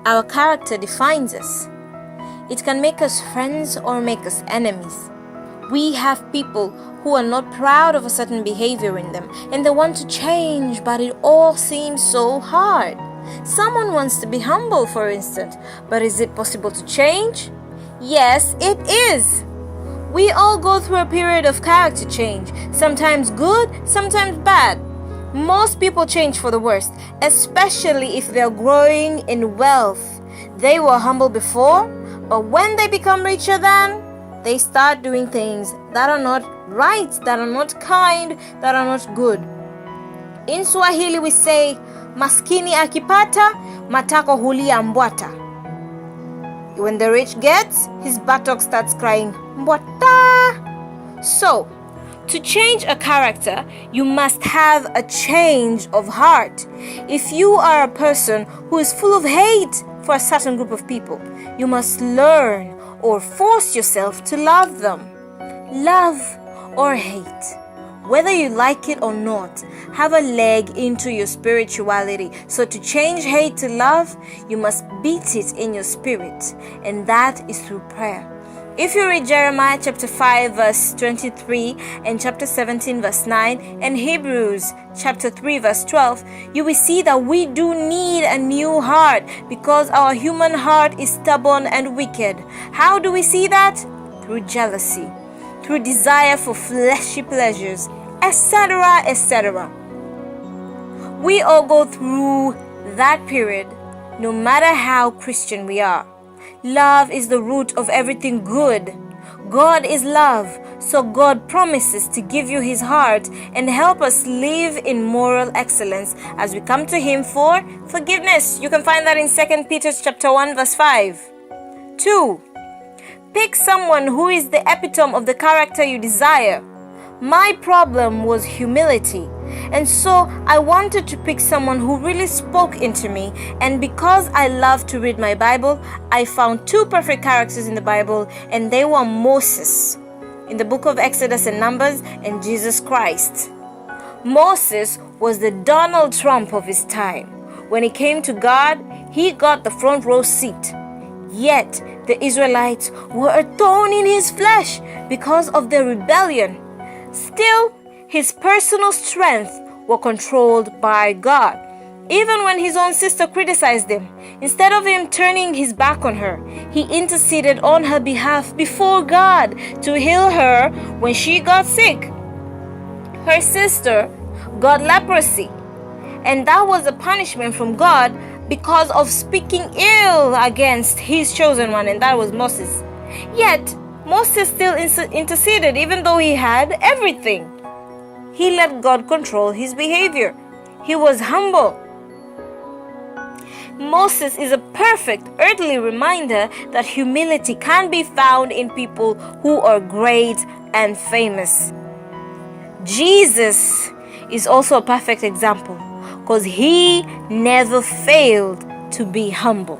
Our character defines us. It can make us friends or make us enemies. We have people who are not proud of a certain behavior in them and they want to change, but it all seems so hard. Someone wants to be humble, for instance, but is it possible to change? Yes, it is. We all go through a period of character change, sometimes good, sometimes bad. Most people change for the worst, especially if they're growing in wealth. They were humble before, but when they become richer than, they start doing things that are not right, that are not kind, that are not good. In Swahili we say, maskini akipata, matako hulia mbwata. When the rich gets, his buttock starts crying, mbwata. So, to change a character, you must have a change of heart. If you are a person who is full of hate for a certain group of people, you must learn or force yourself to love them. Love or hate, whether you like it or not, have a leg into your spirituality. So to change hate to love, you must beat it in your spirit, and that is through prayer. If you read Jeremiah chapter 5 verse 23 and chapter 17 verse 9 and Hebrews chapter 3 verse 12, you will see that we do need a new heart because our human heart is stubborn and wicked. How do we see that? Through jealousy, through desire for fleshy pleasures, etc., etc. We all go through that period, no matter how Christian we are. Love is the root of everything good. God is love, so God promises to give you His heart and help us live in moral excellence as we come to Him for forgiveness. You can find that in 2 Peter chapter 1 verse 5. 2. Pick someone who is the epitome of the character you desire. My problem was humility, and so I wanted to pick someone who really spoke into me, and because I love to read my Bible, I found two perfect characters in the Bible, and they were Moses in the book of Exodus and Numbers, and Jesus Christ. Moses was the Donald Trump of his time. When it came to God, he got the front row seat. Yet the Israelites were a thorn in his flesh because of their rebellion. Still, his personal strength were controlled by God. Even when his own sister criticized him, instead of him turning his back on her, he interceded on her behalf before God to heal her when she got sick. Her sister got leprosy, and that was a punishment from God because of speaking ill against his chosen one, and that was Moses. Yet, Moses still interceded even though he had everything. He let God control his behavior. He was humble. Moses is a perfect earthly reminder that humility can be found in people who are great and famous. Jesus is also a perfect example because he never failed to be humble.